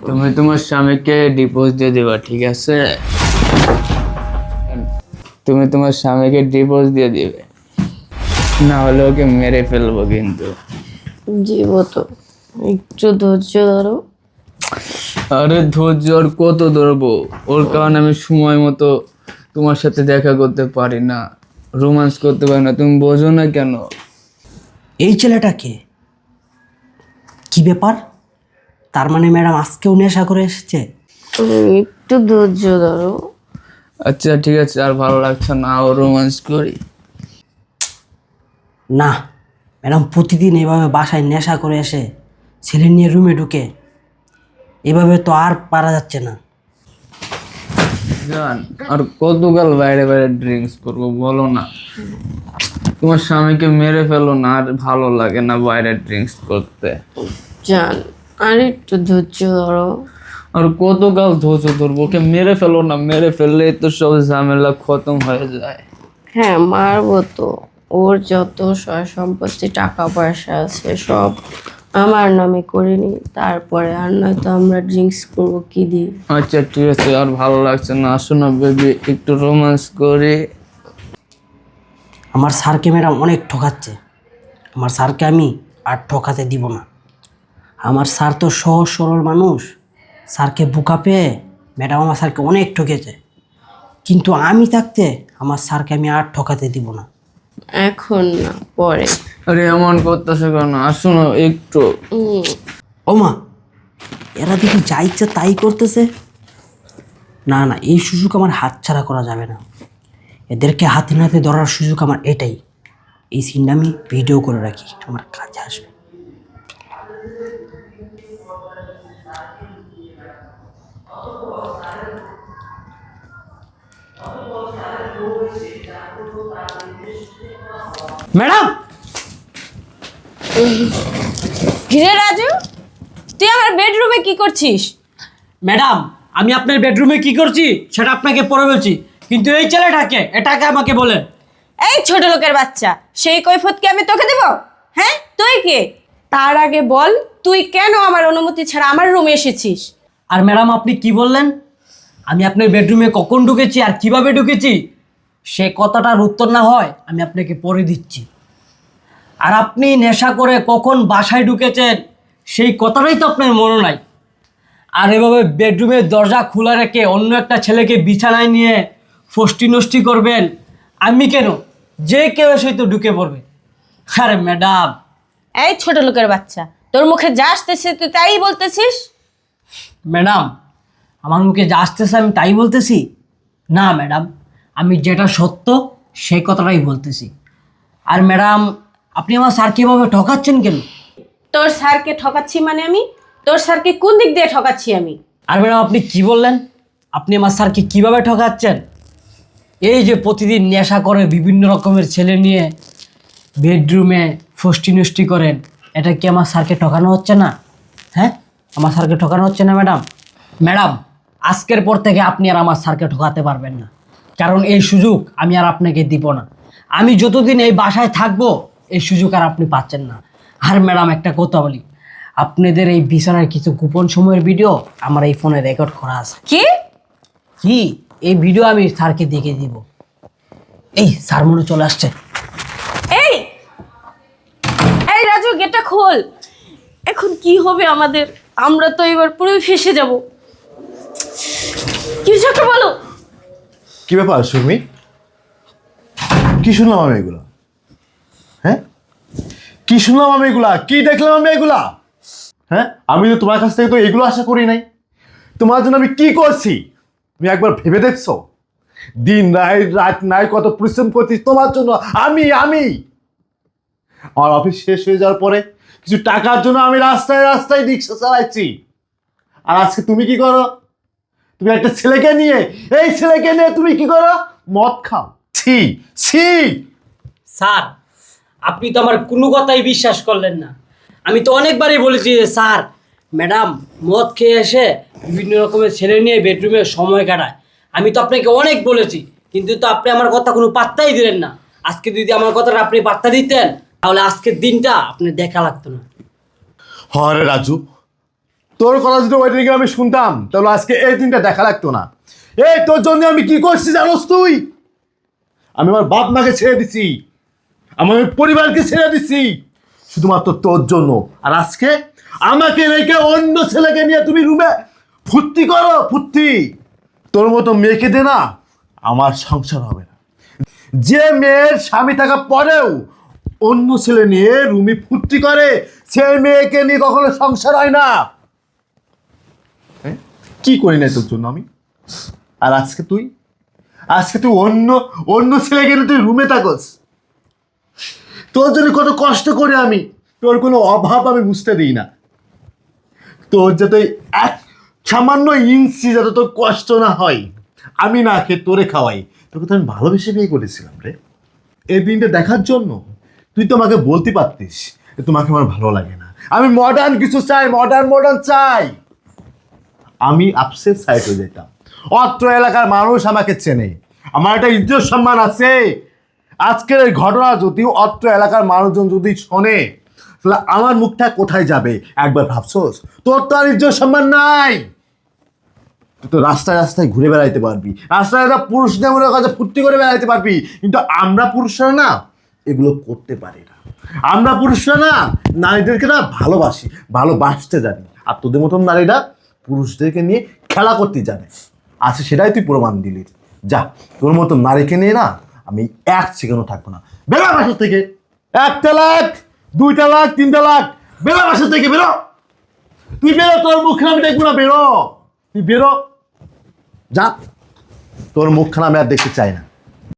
তুমি তোমার স্বামীকে ডিভোর্স দিয়ে দিবা, ঠিক আছে? তুমি তোমার স্বামীকে ডিভোর্স দিয়ে দিবে, না হলে ওকে মেরে ফেলবো কিন্তু। জীব তো একটু ধৈর্য ধরো। আরে ধৈর্য আর কত ধরবো? ওর কারণে আমি সময় মতো তোমার সাথে দেখা করতে পারি না, রোমান্স করতে পারি না, তুমি বোঝো না কেন? এই ছেলেটাকে কি ব্যাপার? তার মানে ম্যাডাম আজকেও নেশা করে এসেছে? একটু ধৈর্য ধরো। আচ্ছা ঠিক আছে, আর ভালো লাগছে না, ও রোমান্স করি। না ম্যাডাম, প্রতিদিন এভাবে বাসায় নেশা করে এসে ছেলে নিয়ে রুমে ঢুকে, এভাবে তো আর পারা যাচ্ছে না। জান, আর কতকাল বাইরে বাইরে ড্রিঙ্কস করবো বলো না? তোমার স্বামীকে মেরে ফেলো না, আর ভালো লাগে না বাইরে ড্রিঙ্কস করতে। জান, আর একটু ধৈর্য ধরো। আর কতকাল ধৈর্য ধরবো? ওকে মেরে ফেলো না, মেরে ফেললেই তো সব ঝামেলা খতম হয়ে যায়। হ্যাঁ, মারবো তো। ওর যত সয় সম্পত্তি টাকা পয়সা আছে সব আমার নামে করিনি, তারপরে আর নয়তো আমরা ড্রিঙ্কস করবো কি দিয়ে। আচ্ছা ঠিক আছে, আর ভালো লাগছে না, আসো না বেবি একটু রোমান্স করি। আমার স্যারকে ম্যাডাম অনেক ঠকাচ্ছে। আমার স্যারকে আমি আর ঠকাতে দিব না। আমার স্যার তো সহজ সরল মানুষ। স্যারকে বোকা পেয়ে ম্যাডাম আমার স্যারকে অনেক ঠকেছে, কিন্তু আমি থাকতে আমার স্যারকে আমি আর ঠকাতে দিব না। এখন না, পরে। আরে এমন করতেছে কেন? আসো না একটু। ওমা, এরা দেখি যা ইচ্ছা তাই করতেছে। না না, এই সুযোগ আমার হাতছাড়া করা যাবে না। এদেরকে হাতে নাতে ধরার সুযোগ আমার এটাই। এই সিনটা আমি ভিডিও করে রাখি, আমার কাজে আসবে। ম্যাডাম, কিরে রাজু, তুই আমার বেডরুমে কি করছিস? ম্যাডাম আমি আপনার বেডরুমে কি করছি সেটা আপনাকে পরে বলছি, কিন্তু এই ছেলেটাকে এটাকে আমাকে বলেন। এই ছোট লোকের বাচ্চা, সেই কৈফত কি আমি তোকে দেব? হ্যাঁ, তুই কে? তার আগে বল, তুই কেন আমার অনুমতি ছাড়া আমার রুমে এসেছিস? আর ম্যাডাম আপনি কি বললেন? আমি আপনার বেডরুমে কখন ঢুকেছি আর কিভাবে ঢুকেছি সে কথাটার উত্তর না হয় আমি আপনাকে পরে দিচ্ছি। আর আপনি নেশা করে কখন বাসায় ঢুকেছেন সেই কথাটাই তো আপনার মনে নাই। আর এভাবে বেডরুমের দরজা খোলা রেখে অন্য একটা ছেলেকে বিছানায় নিয়ে ফষ্টি নষ্টি করবেন, আমি কেন, যে কেউ এসেই তো ঢুকে পড়বে। আরে ম্যাডাম। এই ছোট লোকের বাচ্চা, তোর মুখে যা আসতেছে তুই তাই বলতেছিস? ম্যাডাম আমার মুখে যা আসতেছে আমি তাই বলতেছি না ম্যাডাম, আমি যেটা সত্য সেই কথাটাই বলতেছি। আর ম্যাডাম আপনি আমার স্যারকে এভাবে ঠকাচ্ছেন কেন? তোর স্যারকে ঠকাচ্ছি মানে আমি তোর স্যারকে কোন দিক দিয়ে ঠকাচ্ছি আমি? আর ম্যাডাম আপনি কি বললেন? আপনি আমার স্যারকে কিভাবে ঠকাচ্ছেন? এই যে প্রতিদিন নেশা করে বিভিন্ন রকমের ছেলে নিয়ে বেডরুমে ফষ্টি নষ্টি করেন, এটা কি আমার স্যারকে ঠকানো হচ্ছে না? হ্যাঁ, আমার স্যারকে ঠকানো হচ্ছে না ম্যাডাম? ম্যাডাম আজকের পর থেকে আপনি আর আমার স্যারকে ঠকাতে পারবেন না, কারণ এই সুযোগ আমি আর আপনাকে দিব না। আমি যতদিন এই বাসায় থাকবো এই সুযোগ আর আপনি পাচ্ছেন না। আর ম্যাডাম একটা কথা বলি, আপনাদের এই বিছানার কিছু গোপন সময়ের ভিডিও আমার এই ফোনে রেকর্ড করা আছে। কি? কি? এই ভিডিও আমি স্যারকে দেখে দিব। এই স্যার মনে চলে আসছে। এই এই রাজু, গেটটা খোল। এখন কি হবে আমাদের? আমরা তো এবার পুরো ফেসে যাব। কিছু একটা বলো। কি ব্যাপার সুমি? কি শুনলাম আমি এগুলা? হ্যাঁ, কি শুনলাম আমি এগুলা? কি দেখলাম আমি এগুলা? হ্যাঁ, আমি তো তোমার কাছ থেকে তো এগুলো আশা করি নাই। তোমার জন্য আমি কি করছি তুমি একবার ভেবে দেখছো? দিন রাত নাই কত পরিশ্রম করছি তোমার জন্য। আমি আমি আমার অফিস শেষ হয়ে যাওয়ার পরে কিছু টাকার জন্য আমি রাস্তায় রাস্তায় রিক্সা চালাচ্ছি। আর আজকে তুমি কি করো? তুমি একটা ছেলেকে নিয়ে, এই ছেলেকে নিয়ে তুমি কি করো? মদ খাও। ছি ছি। স্যার আপনি তো আমার কোনো কথাই বিশ্বাস করলেন না। আমি তো অনেকবারই বলেছি যে স্যার ম্যাডাম মদ খেয়ে এসে বিভিন্ন রকমের ছেলে নিয়ে বেডরুমে সময় কাটায়। আমি তো আপনাকে অনেক বলেছি, কিন্তু তো আপনি আমার কথা কোনো পাত্তাই দিলেন না। আজকে যদি আমার কথাটা আপনি পাত্তা দিতেন তাহলে আজকের দিনটা আপনি দেখা লাগতো না। হরে রাজু, তোর কথা যদি ওই দিকে আমি শুনতাম তাহলে আজকে এই দিনটা দেখা লাগতো না। এই তোর জন্য আমি কি করছি জানোস তুই? আমি আমার বাপ মাকে ছেড়ে দিছি, আমার পরিবারকে ছেড়ে দিছি শুধুমাত্র তোর জন্য। আর আজকে আমাকে রেখে অন্য ছেলেকে নিয়ে তুমি রুমে ফুর্তি করো, ফুর্তি। তোর মতো মেয়েকে দে না, আমার সংসার হবে না। যে মেয়ের স্বামী থাকা পরেও অন্য ছেলে নিয়ে রুমে ফুর্তি করে, সেই মেয়েকে নিয়ে কখনো সংসার হয় না। কি করি না তোর জন্য আমি? আর আজকে তুই অন্য অন্য ছেলেকে নিয়ে তুই রুমে থাকস। তোর জন্য কত কষ্ট করে আমি, তোর কোনো অভাব আমি বুঝতে দিই না। তোর যাতে এক সামান্য ইঞ্চি যাতে তোর কষ্ট না হয়, আমি না খেয়ে তোরে খাওয়াই। তোকে তো আমি ভালোবেসে বিয়ে করেছিলাম রে, এই দিনটা দেখার জন্য। তুই তো আমাকে বলতে পারতিস যে তোমাকে আমার ভালো লাগে না, আমি মডার্ন কিছু চাই, মডার্ন চাই। আমি আপসেট সাইড হয়ে যেতাম। অত্র এলাকার মানুষ আমাকে চেনে, আমার একটা ইজ্জত সম্মান আছে। আজকের এই ঘটনা যদি অত্র এলাকার মানুষজন যদি শোনে তাহলে আমার মুখটা কোথায় যাবে একবার ভাবছোস? তোর তো আর ইজ্জত সম্মান নাই। তুই তো রাস্তায় রাস্তায় ঘুরে বেড়াইতে পারবি, রাস্তায় পুরুষদের মনে কাছে ফুর্তি করে বেড়াইতে পারবি, কিন্তু আমরা পুরুষরা না এগুলো করতে পারি না। আমরা পুরুষরা না নারীদেরকে না ভালোবাসতে জানি। আর তোদের মতন নারীরা পুরুষদেরকে নিয়ে খেলা করতে জানে। আচ্ছা, সেটাই তুই প্রমাণ দিলি। যা, তোর মতো নারীকে নিয়ে না আমি এক সেকেন্ডও থাকবো না। বেরো বাসা থেকে। 1 তালাক, 2 তালাক, 3 তালাক, বেরো বাসা থেকে, বেরো। তুই বেরো, তোর মুখখানা আমি দেখবো না, বেরো। তুই বেরো, যা, তোর মুখখানা আমি আর দেখতে চাই না।